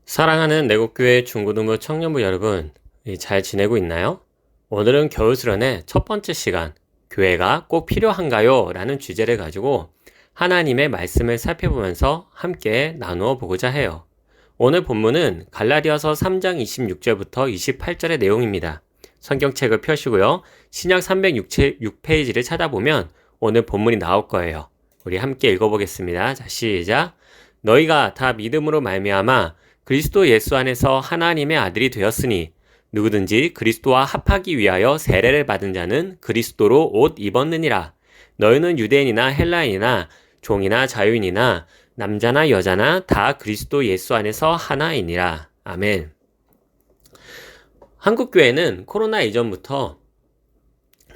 사랑하는 내국교회 중고등부 청년부 여러분, 잘 지내고 있나요? 오늘은 겨울수련의 첫 번째 시간, 교회가 꼭 필요한가요? 라는 주제를 가지고 하나님의 말씀을 살펴보면서 함께 나누어 보고자 해요. 오늘 본문은 갈라디아서 3장 26절부터 28절의 내용입니다. 성경책을 펴시고요. 신약 306페이지를 찾아보면 오늘 본문이 나올 거예요. 우리 함께 읽어보겠습니다. 자, 시작. 너희가 다 믿음으로 말미암아 그리스도 예수 안에서 하나님의 아들이 되었으니 누구든지 그리스도와 합하기 위하여 세례를 받은 자는 그리스도로 옷 입었느니라. 너희는 유대인이나 헬라인이나 종이나 자유인이나 남자나 여자나 다 그리스도 예수 안에서 하나이니라. 아멘. 한국교회는 코로나 이전부터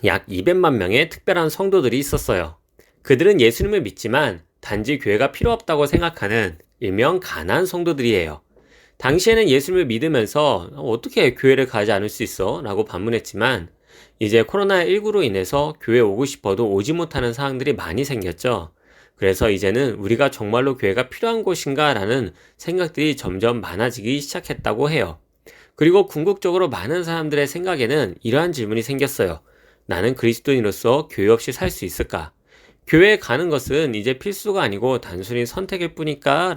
약 200만 명의 특별한 성도들이 있었어요. 그들은 예수님을 믿지만 단지 교회가 필요 없다고 생각하는 일명 가난한 성도들이에요. 당시에는 예수님을 믿으면서 어떻게 교회를 가지 않을 수 있어? 라고 반문했지만 이제 코로나19로 인해서 교회에 오고 싶어도 오지 못하는 상황들이 많이 생겼죠. 그래서 이제는 우리가 정말로 교회가 필요한 곳인가 라는 생각들이 점점 많아지기 시작했다고 해요. 그리고 궁극적으로 많은 사람들의 생각에는 이러한 질문이 생겼어요. 나는 그리스도인으로서 교회 없이 살 수 있을까? 교회에 가는 것은 이제 필수가 아니고 단순히 선택일 뿐일까?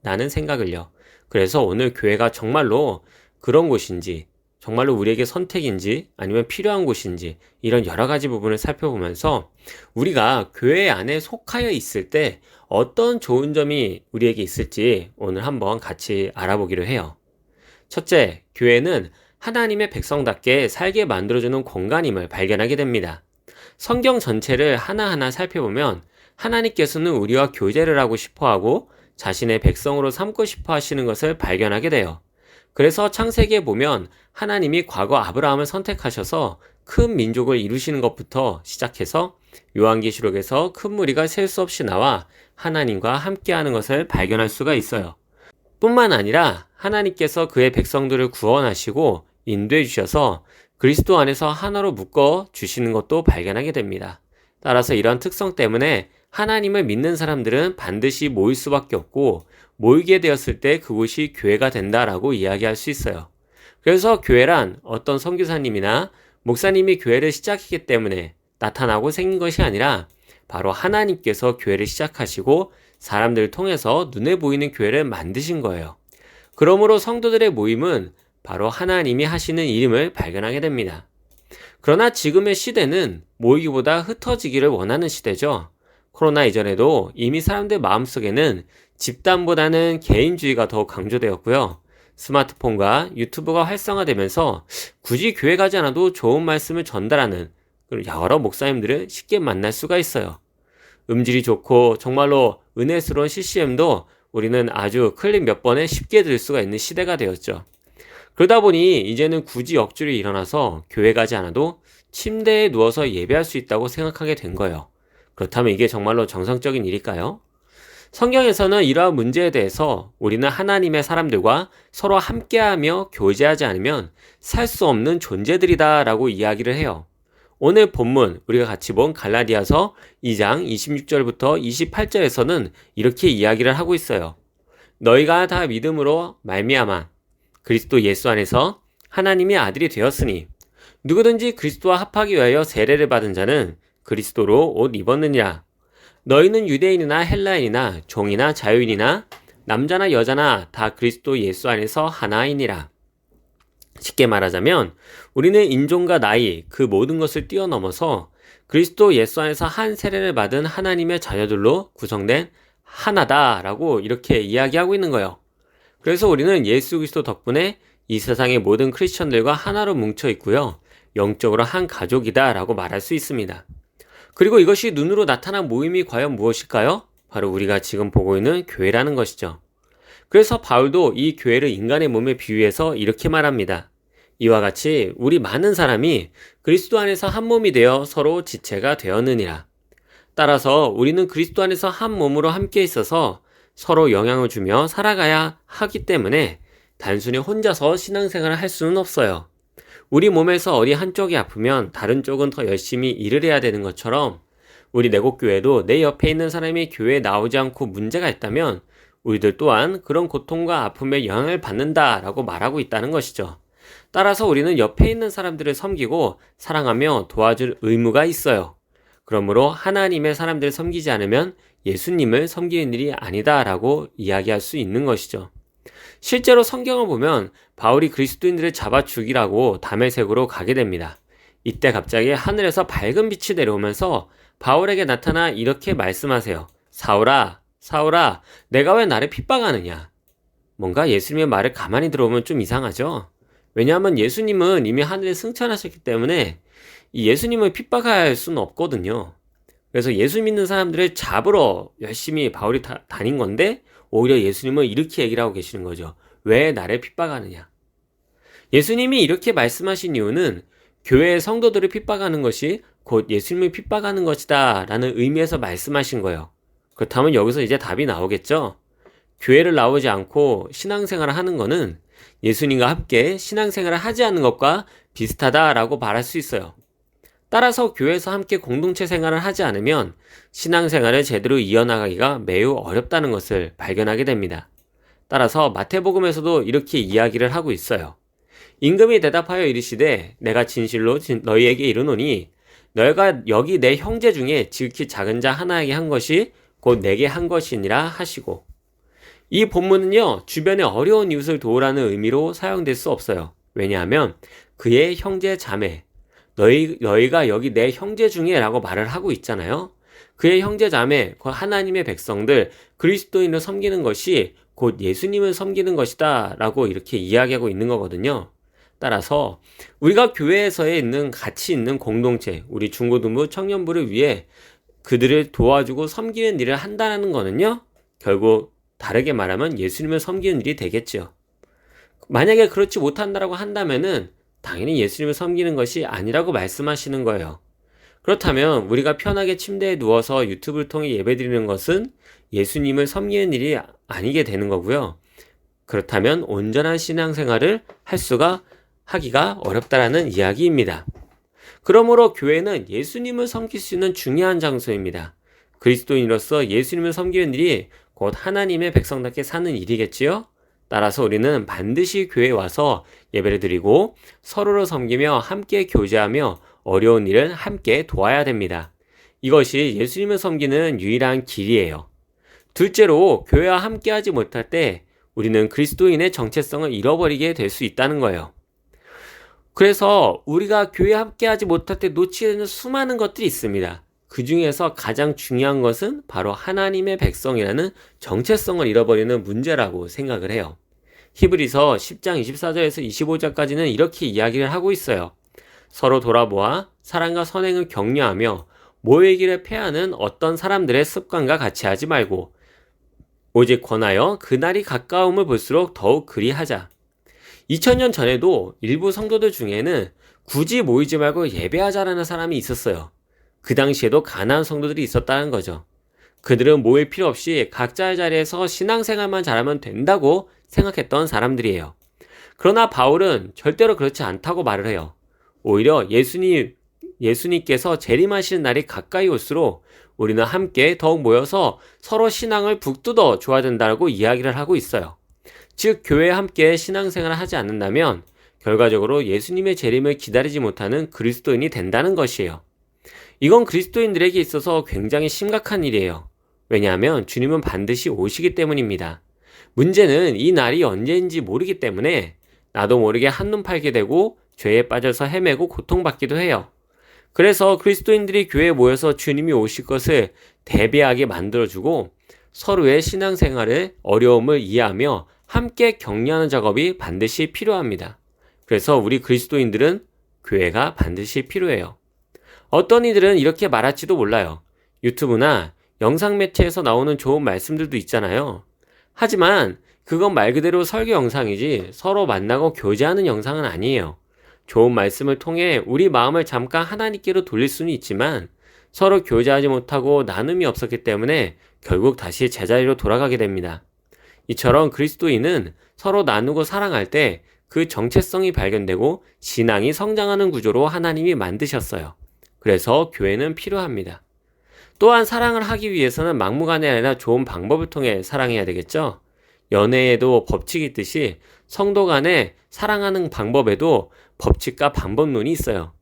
라는 생각을요. 그래서 오늘 교회가 정말로 그런 곳인지, 정말로 우리에게 선택인지, 아니면 필요한 곳인지, 이런 여러 가지 부분을 살펴보면서 우리가 교회 안에 속하여 있을 때 어떤 좋은 점이 우리에게 있을지 오늘 한번 같이 알아보기로 해요. 첫째, 교회는 하나님의 백성답게 살게 만들어주는 공간임을 발견하게 됩니다. 성경 전체를 하나하나 살펴보면 하나님께서는 우리와 교제를 하고 싶어하고 자신의 백성으로 삼고 싶어 하시는 것을 발견하게 돼요. 그래서 창세기에 보면 하나님이 과거 아브라함을 선택하셔서 큰 민족을 이루시는 것부터 시작해서 요한계시록에서 큰 무리가 셀 수 없이 나와 하나님과 함께하는 것을 발견할 수가 있어요. 뿐만 아니라 하나님께서 그의 백성들을 구원하시고 인도해 주셔서 그리스도 안에서 하나로 묶어 주시는 것도 발견하게 됩니다. 따라서 이런 특성 때문에 하나님을 믿는 사람들은 반드시 모일 수밖에 없고 모이게 되었을 때 그곳이 교회가 된다라고 이야기할 수 있어요. 그래서 교회란 어떤 선교사님이나 목사님이 교회를 시작했기 때문에 나타나고 생긴 것이 아니라 바로 하나님께서 교회를 시작하시고 사람들을 통해서 눈에 보이는 교회를 만드신 거예요. 그러므로 성도들의 모임은 바로 하나님이 하시는 일임을 발견하게 됩니다. 그러나 지금의 시대는 모이기보다 흩어지기를 원하는 시대죠. 코로나 이전에도 이미 사람들 마음속에는 집단보다는 개인주의가 더 강조되었고요. 스마트폰과 유튜브가 활성화되면서 굳이 교회 가지 않아도 좋은 말씀을 전달하는 여러 목사님들을 쉽게 만날 수가 있어요. 음질이 좋고 정말로 은혜스러운 CCM도 우리는 아주 클릭 몇 번에 쉽게 들을 수가 있는 시대가 되었죠. 그러다 보니 이제는 굳이 역줄이 일어나서 교회 가지 않아도 침대에 누워서 예배할 수 있다고 생각하게 된 거예요. 그렇다면 이게 정말로 정상적인 일일까요? 성경에서는 이러한 문제에 대해서 우리는 하나님의 사람들과 서로 함께하며 교제하지 않으면 살 수 없는 존재들이다 라고 이야기를 해요. 오늘 본문 우리가 같이 본 갈라디아서 2장 26절부터 28절에서는 이렇게 이야기를 하고 있어요. 너희가 다 믿음으로 말미암아 그리스도 예수 안에서 하나님의 아들이 되었으니 누구든지 그리스도와 합하기 위하여 세례를 받은 자는 그리스도로 옷 입었느니라. 너희는 유대인이나 헬라인이나 종이나 자유인이나 남자나 여자나 다 그리스도 예수 안에서 하나이니라. 쉽게 말하자면 우리는 인종과 나이 그 모든 것을 뛰어넘어서 그리스도 예수 안에서 한 세례를 받은 하나님의 자녀들로 구성된 하나다라고 이렇게 이야기하고 있는 거예요. 그래서 우리는 예수 그리스도 덕분에 이 세상의 모든 크리스천들과 하나로 뭉쳐 있고요. 영적으로 한 가족이다 라고 말할 수 있습니다. 그리고 이것이 눈으로 나타난 모임이 과연 무엇일까요? 바로 우리가 지금 보고 있는 교회라는 것이죠. 그래서 바울도 이 교회를 인간의 몸에 비유해서 이렇게 말합니다. 이와 같이 우리 많은 사람이 그리스도 안에서 한 몸이 되어 서로 지체가 되었느니라. 따라서 우리는 그리스도 안에서 한 몸으로 함께 있어서 서로 영향을 주며 살아가야 하기 때문에 단순히 혼자서 신앙생활을 할 수는 없어요. 우리 몸에서 어디 한쪽이 아프면 다른 쪽은 더 열심히 일을 해야 되는 것처럼 우리 내곡교회도 내 옆에 있는 사람이 교회에 나오지 않고 문제가 있다면 우리들 또한 그런 고통과 아픔에 영향을 받는다라고 말하고 있다는 것이죠. 따라서 우리는 옆에 있는 사람들을 섬기고 사랑하며 도와줄 의무가 있어요. 그러므로 하나님의 사람들을 섬기지 않으면 예수님을 섬기는 일이 아니다라고 이야기할 수 있는 것이죠. 실제로 성경을 보면 바울이 그리스도인들을 잡아 죽이라고 다메섹으로 가게 됩니다. 이때 갑자기 하늘에서 밝은 빛이 내려오면서 바울에게 나타나 이렇게 말씀하세요. 사울아, 사울아, 내가 왜 나를 핍박하느냐? 뭔가 예수님의 말을 가만히 들어보면 좀 이상하죠? 왜냐하면 예수님은 이미 하늘에 승천하셨기 때문에 이 예수님을 핍박할 수는 없거든요. 그래서 예수 믿는 사람들을 잡으러 열심히 바울이 다닌 건데 오히려 예수님은 이렇게 얘기를 하고 계시는 거죠. 왜 나를 핍박하느냐? 예수님이 이렇게 말씀하신 이유는 교회의 성도들을 핍박하는 것이 곧 예수님을 핍박하는 것이다 라는 의미에서 말씀하신 거예요. 그렇다면 여기서 이제 답이 나오겠죠? 교회를 나오지 않고 신앙생활을 하는 것은 예수님과 함께 신앙생활을 하지 않는 것과 비슷하다라고 말할 수 있어요. 따라서 교회에서 함께 공동체 생활을 하지 않으면 신앙생활을 제대로 이어나가기가 매우 어렵다는 것을 발견하게 됩니다. 따라서 마태복음에서도 이렇게 이야기를 하고 있어요. 임금이 대답하여 이르시되 내가 진실로 너희에게 이르노니 너희가 여기 내 형제 중에 지극히 작은 자 하나에게 한 것이 곧 내게 한 것이니라 하시고, 이 본문은요 주변에 어려운 이웃을 도우라는 의미로 사용될 수 없어요. 왜냐하면 그의 형제 자매, 너희가 여기 내 형제 중에 라고 말을 하고 있잖아요. 그의 형제 자매, 그 하나님의 백성들, 그리스도인을 섬기는 것이 곧 예수님을 섬기는 것이다 라고 이렇게 이야기하고 있는 거거든요. 따라서 우리가 교회에서에 있는 같이 있는 공동체, 우리 중고등부 청년부를 위해 그들을 도와주고 섬기는 일을 한다는 거는요, 결국 다르게 말하면 예수님을 섬기는 일이 되겠죠. 만약에 그렇지 못한다라고 한다면은 당연히 예수님을 섬기는 것이 아니라고 말씀하시는 거예요. 그렇다면 우리가 편하게 침대에 누워서 유튜브를 통해 예배드리는 것은 예수님을 섬기는 일이 아니게 되는 거고요. 그렇다면 온전한 신앙생활을 하기가 어렵다라는 이야기입니다. 그러므로 교회는 예수님을 섬길 수 있는 중요한 장소입니다. 그리스도인으로서 예수님을 섬기는 일이 곧 하나님의 백성답게 사는 일이겠지요? 따라서 우리는 반드시 교회에 와서 예배를 드리고 서로를 섬기며 함께 교제하며 어려운 일을 함께 도와야 됩니다. 이것이 예수님을 섬기는 유일한 길이에요. 둘째로, 교회와 함께하지 못할 때 우리는 그리스도인의 정체성을 잃어버리게 될 수 있다는 거예요. 그래서 우리가 교회에 함께하지 못할 때 놓치게 되는 수많은 것들이 있습니다. 그 중에서 가장 중요한 것은 바로 하나님의 백성이라는 정체성을 잃어버리는 문제라고 생각을 해요. 히브리서 10장 24절에서 25절까지는 이렇게 이야기를 하고 있어요. 서로 돌아보아 사랑과 선행을 격려하며 모이기를 패하는 어떤 사람들의 습관과 같이 하지 말고 오직 권하여 그날이 가까움을 볼수록 더욱 그리하자. 2000년 전에도 일부 성도들 중에는 굳이 모이지 말고 예배하자라는 사람이 있었어요. 그 당시에도 가난한 성도들이 있었다는 거죠. 그들은 모일 필요 없이 각자의 자리에서 신앙생활만 잘하면 된다고 생각했던 사람들이에요. 그러나 바울은 절대로 그렇지 않다고 말을 해요. 오히려 예수님께서 재림하시는 날이 가까이 올수록 우리는 함께 더욱 모여서 서로 신앙을 북돋워 줘야 된다고 이야기를 하고 있어요. 즉 교회에 함께 신앙생활을 하지 않는다면 결과적으로 예수님의 재림을 기다리지 못하는 그리스도인이 된다는 것이에요. 이건 그리스도인들에게 있어서 굉장히 심각한 일이에요. 왜냐하면 주님은 반드시 오시기 때문입니다. 문제는 이 날이 언제인지 모르기 때문에 나도 모르게 한눈 팔게 되고 죄에 빠져서 헤매고 고통받기도 해요. 그래서 그리스도인들이 교회에 모여서 주님이 오실 것을 대비하게 만들어주고 서로의 신앙생활의 어려움을 이해하며 함께 격려하는 작업이 반드시 필요합니다. 그래서 우리 그리스도인들은 교회가 반드시 필요해요. 어떤 이들은 이렇게 말할지도 몰라요. 유튜브나 영상 매체에서 나오는 좋은 말씀들도 있잖아요. 하지만 그건 말 그대로 설교 영상이지 서로 만나고 교제하는 영상은 아니에요. 좋은 말씀을 통해 우리 마음을 잠깐 하나님께로 돌릴 수는 있지만 서로 교제하지 못하고 나눔이 없었기 때문에 결국 다시 제자리로 돌아가게 됩니다. 이처럼 그리스도인은 서로 나누고 사랑할 때 그 정체성이 발견되고 신앙이 성장하는 구조로 하나님이 만드셨어요. 그래서 교회는 필요합니다. 또한 사랑을 하기 위해서는 막무가내 아니라 좋은 방법을 통해 사랑해야 되겠죠? 연애에도 법칙이 있듯이 성도 간에 사랑하는 방법에도 법칙과 방법론이 있어요.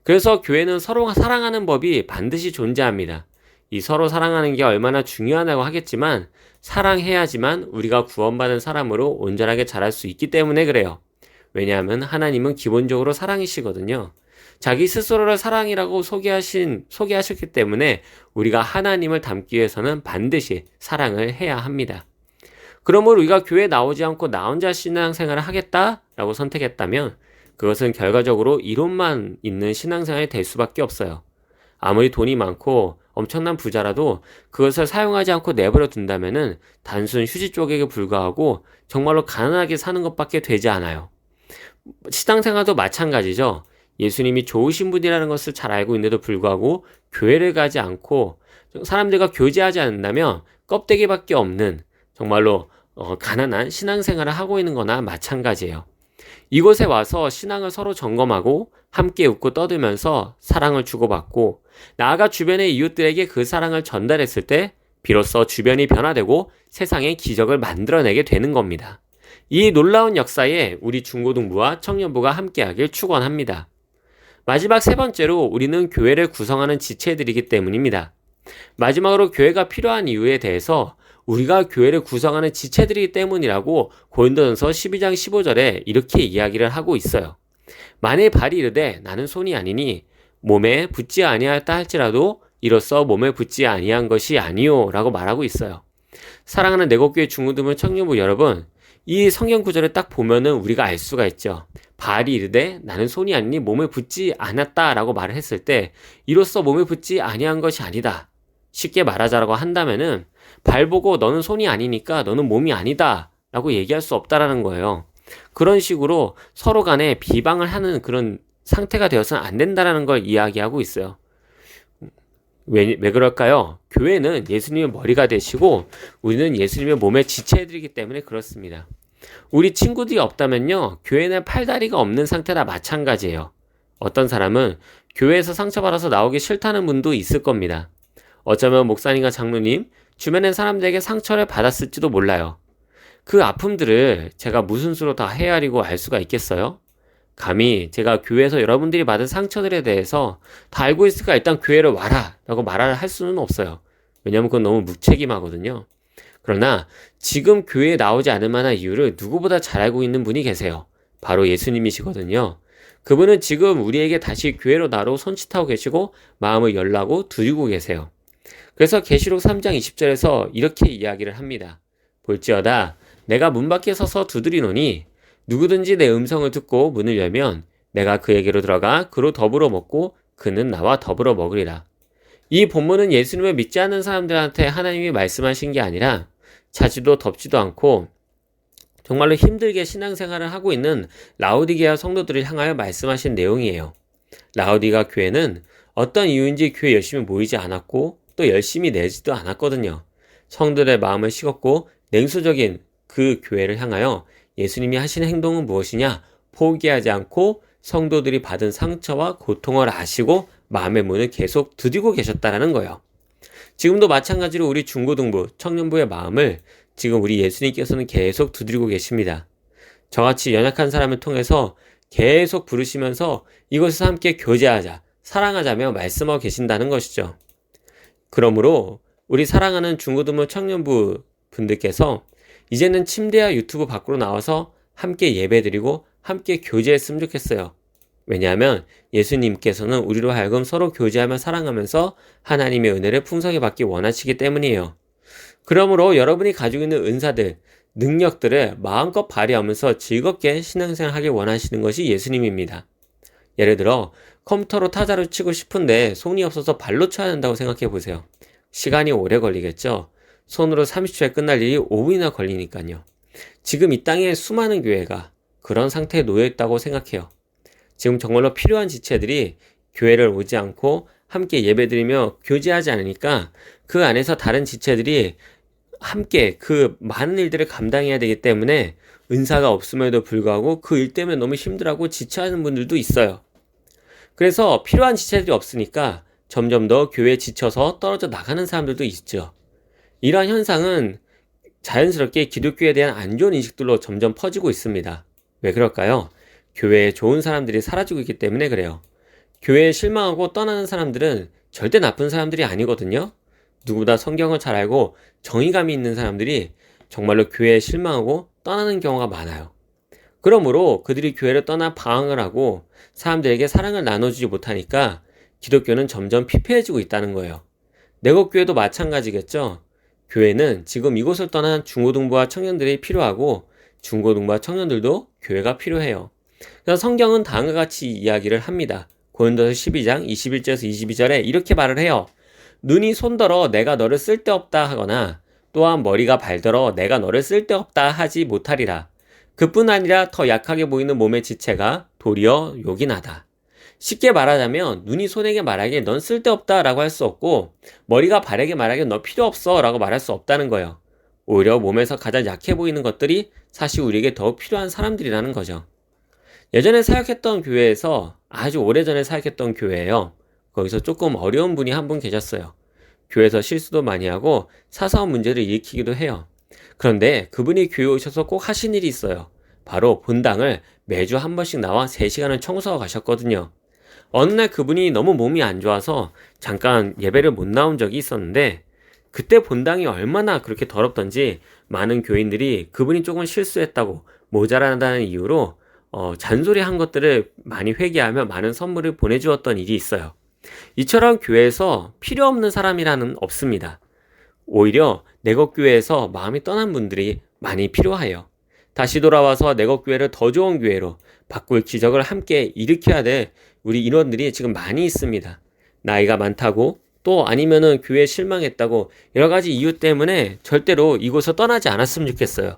그래서 교회는 서로 사랑하는 법이 반드시 존재합니다. 이 서로 사랑하는 게 얼마나 중요하다고 하겠지만 사랑해야지만 우리가 구원받은 사람으로 온전하게 자랄 수 있기 때문에 그래요. 왜냐하면 하나님은 기본적으로 사랑이시거든요. 자기 스스로를 사랑이라고 소개하셨기 때문에 우리가 하나님을 닮기 위해서는 반드시 사랑을 해야 합니다. 그러므로 우리가 교회에 나오지 않고 나 혼자 신앙생활을 하겠다라고 선택했다면 그것은 결과적으로 이론만 있는 신앙생활이 될 수밖에 없어요. 아무리 돈이 많고 엄청난 부자라도 그것을 사용하지 않고 내버려 둔다면은 단순 휴지 조각에 불과하고 정말로 가난하게 사는 것밖에 되지 않아요. 신앙생활도 마찬가지죠. 예수님이 좋으신 분이라는 것을 잘 알고 있는데도 불구하고 교회를 가지 않고 사람들과 교제하지 않는다면 껍데기밖에 없는 정말로 가난한 신앙생활을 하고 있는 거나 마찬가지예요. 이곳에 와서 신앙을 서로 점검하고 함께 웃고 떠들면서 사랑을 주고받고 나아가 주변의 이웃들에게 그 사랑을 전달했을 때 비로소 주변이 변화되고 세상에 기적을 만들어내게 되는 겁니다. 이 놀라운 역사에 우리 중고등부와 청년부가 함께하길 축원합니다. 마지막 세 번째로 우리는 교회를 구성하는 지체들이기 때문입니다. 마지막으로 교회가 필요한 이유에 대해서 우리가 교회를 구성하는 지체들이기 때문이라고 고린도전서 12장 15절에 이렇게 이야기를 하고 있어요. 만일 발이 이르되 나는 손이 아니니 몸에 붙지 아니하였다 할지라도 이로써 몸에 붙지 아니한 것이 아니요 라고 말하고 있어요. 사랑하는 내곡교회 중고등부 청년부 여러분, 이 성경 구절을 딱 보면은 우리가 알 수가 있죠. 발이 이르되 나는 손이 아니니 몸에 붙지 않았다 라고 말을 했을 때 이로써 몸에 붙지 아니한 것이 아니다. 쉽게 말하자라고 한다면은 발 보고 너는 손이 아니니까 너는 몸이 아니다 라고 얘기할 수 없다라는 거예요. 그런 식으로 서로 간에 비방을 하는 그런 상태가 되어서는 안 된다라는 걸 이야기하고 있어요. 왜 그럴까요? 교회는 예수님의 머리가 되시고 우리는 예수님의 몸의 지체들이기 때문에 그렇습니다. 우리 친구들이 없다면요, 교회는 팔다리가 없는 상태나 마찬가지예요. 어떤 사람은 교회에서 상처받아서 나오기 싫다는 분도 있을 겁니다. 어쩌면 목사님과 장로님, 주변의 사람들에게 상처를 받았을지도 몰라요. 그 아픔들을 제가 무슨 수로 다 헤아리고 알 수가 있겠어요? 감히 제가 교회에서 여러분들이 받은 상처들에 대해서 다 알고 있으니까 일단 교회를 와라 라고 말을 할 수는 없어요. 왜냐하면 그건 너무 무책임하거든요. 그러나 지금 교회에 나오지 않을 만한 이유를 누구보다 잘 알고 있는 분이 계세요. 바로 예수님이시거든요. 그분은 지금 우리에게 다시 교회로 나로 손짓하고 계시고 마음을 열라고 두리고 계세요. 그래서 계시록 3장 20절에서 이렇게 이야기를 합니다. 볼지어다 내가 문 밖에 서서 두드리노니 누구든지 내 음성을 듣고 문을 열면 내가 그에게로 들어가 그로 더불어 먹고 그는 나와 더불어 먹으리라. 이 본문은 예수님을 믿지 않는 사람들한테 하나님이 말씀하신 게 아니라 차지도 덥지도 않고 정말로 힘들게 신앙생활을 하고 있는 라오디게아 성도들을 향하여 말씀하신 내용이에요. 라오디게아 교회는 어떤 이유인지 교회 열심히 모이지 않았고 또 열심히 내지도 않았거든요. 성도들의 마음을 식었고 냉소적인 그 교회를 향하여 예수님이 하신 행동은 무엇이냐? 포기하지 않고 성도들이 받은 상처와 고통을 아시고 마음의 문을 계속 두드리고 계셨다라는 거예요. 지금도 마찬가지로 우리 중고등부, 청년부의 마음을 지금 우리 예수님께서는 계속 두드리고 계십니다. 저같이 연약한 사람을 통해서 계속 부르시면서 이곳에서 함께 교제하자, 사랑하자며 말씀하고 계신다는 것이죠. 그러므로 우리 사랑하는 중고등부 청년부 분들께서 이제는 침대와 유튜브 밖으로 나와서 함께 예배드리고 함께 교제했으면 좋겠어요. 왜냐하면 예수님께서는 우리로 하여금 서로 교제하며 사랑하면서 하나님의 은혜를 풍성히 받기 원하시기 때문이에요. 그러므로 여러분이 가지고 있는 은사들, 능력들을 마음껏 발휘하면서 즐겁게 신앙생활 하길 원하시는 것이 예수님입니다. 예를 들어 컴퓨터로 타자를 치고 싶은데 손이 없어서 발로 쳐야 한다고 생각해 보세요. 시간이 오래 걸리겠죠? 손으로 30초에 끝날 일이 5분이나 걸리니까요. 지금 이 땅에 수많은 교회가 그런 상태에 놓여 있다고 생각해요. 지금 정말로 필요한 지체들이 교회를 오지 않고 함께 예배드리며 교제하지 않으니까 그 안에서 다른 지체들이 함께 그 많은 일들을 감당해야 되기 때문에 은사가 없음에도 불구하고 그 일 때문에 너무 힘들어하고 지쳐하는 분들도 있어요. 그래서 필요한 지체들이 없으니까 점점 더 교회에 지쳐서 떨어져 나가는 사람들도 있죠. 이러한 현상은 자연스럽게 기독교에 대한 안 좋은 인식들로 점점 퍼지고 있습니다. 왜 그럴까요? 교회에 좋은 사람들이 사라지고 있기 때문에 그래요. 교회에 실망하고 떠나는 사람들은 절대 나쁜 사람들이 아니거든요. 누구보다 성경을 잘 알고 정의감이 있는 사람들이 정말로 교회에 실망하고 떠나는 경우가 많아요. 그러므로 그들이 교회를 떠나 방황을 하고 사람들에게 사랑을 나눠주지 못하니까 기독교는 점점 피폐해지고 있다는 거예요. 내곡교회도 마찬가지겠죠. 교회는 지금 이곳을 떠난 중고등부와 청년들이 필요하고 중고등부와 청년들도 교회가 필요해요. 그래서 성경은 다음과 같이 이야기를 합니다. 고린도서 12장 21절에서 22절에 이렇게 말을 해요. 눈이 손더러 내가 너를 쓸데없다 하거나 또한 머리가 발더러 내가 너를 쓸데없다 하지 못하리라. 그뿐 아니라 더 약하게 보이는 몸의 지체가 도리어 요긴하다. 쉽게 말하자면 눈이 손에게 말하기에 넌 쓸데없다 라고 할 수 없고 머리가 발에게 말하기에 너 필요 없어 라고 말할 수 없다는 거예요. 오히려 몸에서 가장 약해 보이는 것들이 사실 우리에게 더욱 필요한 사람들이라는 거죠. 예전에 사역했던 교회에서 아주 오래전에 사역했던 교회예요. 거기서 조금 어려운 분이 한 분 계셨어요. 교회에서 실수도 많이 하고 사소한 문제를 일으키기도 해요. 그런데 그분이 교회에 오셔서 꼭 하신 일이 있어요. 바로 본당을 매주 한 번씩 나와 3시간을 청소하고 가셨거든요. 어느 날 그분이 너무 몸이 안 좋아서 잠깐 예배를 못 나온 적이 있었는데 그때 본당이 얼마나 그렇게 더럽던지 많은 교인들이 그분이 조금 실수했다고 모자란다는 이유로 잔소리한 것들을 많이 회개하며 많은 선물을 보내주었던 일이 있어요. 이처럼 교회에서 필요 없는 사람이라는 없습니다. 오히려 내곡교회에서 마음이 떠난 분들이 많이 필요해요. 다시 돌아와서 내곡교회를 더 좋은 교회로 바꿀 기적을 함께 일으켜야 될 우리 인원들이 지금 많이 있습니다. 나이가 많다고 또 아니면은 교회에 실망했다고 여러 가지 이유 때문에 절대로 이곳을 떠나지 않았으면 좋겠어요.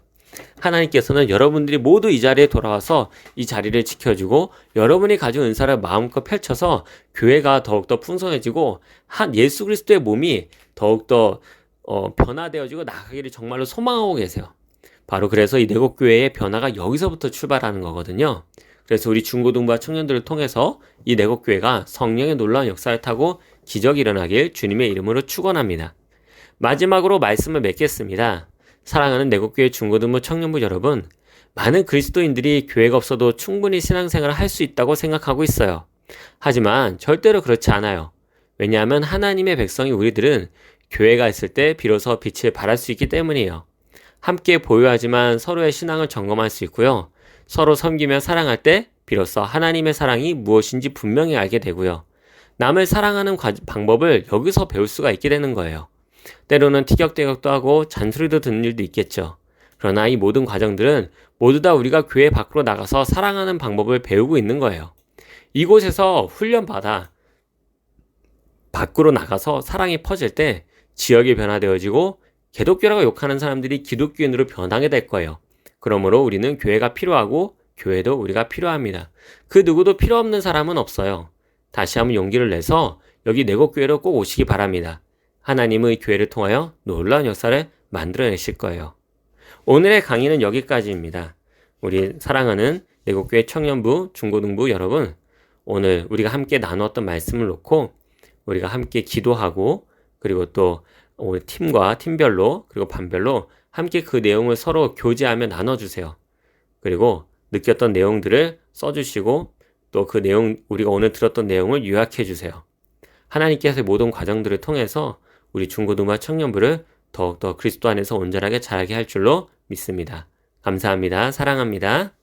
하나님께서는 여러분들이 모두 이 자리에 돌아와서 이 자리를 지켜주고 여러분이 가진 은사를 마음껏 펼쳐서 교회가 더욱더 풍성해지고 한 예수 그리스도의 몸이 더욱더 변화되어지고 나가기를 정말로 소망하고 계세요. 바로 그래서 이 내곡교회의 변화가 여기서부터 출발하는 거거든요. 그래서 우리 중고등부와 청년들을 통해서 이 내곡교회가 성령의 놀라운 역사를 타고 기적이 일어나길 주님의 이름으로 축원합니다. 마지막으로 말씀을 맺겠습니다. 사랑하는 내곡교회 중고등부 청년부 여러분, 많은 그리스도인들이 교회가 없어도 충분히 신앙생활을 할 수 있다고 생각하고 있어요. 하지만 절대로 그렇지 않아요. 왜냐하면 하나님의 백성이 우리들은 교회가 있을 때 비로소 빛을 발할 수 있기 때문이에요. 함께 보유하지만 서로의 신앙을 점검할 수 있고요. 서로 섬기며 사랑할 때 비로소 하나님의 사랑이 무엇인지 분명히 알게 되고요. 남을 사랑하는 방법을 여기서 배울 수가 있게 되는 거예요. 때로는 티격태격도 하고 잔소리도 듣는 일도 있겠죠. 그러나 이 모든 과정들은 모두 다 우리가 교회 밖으로 나가서 사랑하는 방법을 배우고 있는 거예요. 이곳에서 훈련받아 밖으로 나가서 사랑이 퍼질 때 지역이 변화되어지고 개독교라고 욕하는 사람들이 기독교인으로 변하게 될 거예요. 그러므로 우리는 교회가 필요하고 교회도 우리가 필요합니다. 그 누구도 필요 없는 사람은 없어요. 다시 한번 용기를 내서 여기 내곡교회로 꼭 오시기 바랍니다. 하나님의 교회를 통하여 놀라운 역사를 만들어내실 거예요. 오늘의 강의는 여기까지입니다. 우리 사랑하는 내곡교회 청년부, 중고등부 여러분, 오늘 우리가 함께 나누었던 말씀을 놓고 우리가 함께 기도하고 그리고 또 오늘 팀과 팀별로 그리고 반별로 함께 그 내용을 서로 교제하며 나눠주세요. 그리고 느꼈던 내용들을 써주시고 또 그 내용, 우리가 오늘 들었던 내용을 요약해 주세요. 하나님께서 모든 과정들을 통해서 우리 중고등부와 청년부를 더욱더 그리스도 안에서 온전하게 자라게 할 줄로 믿습니다. 감사합니다. 사랑합니다.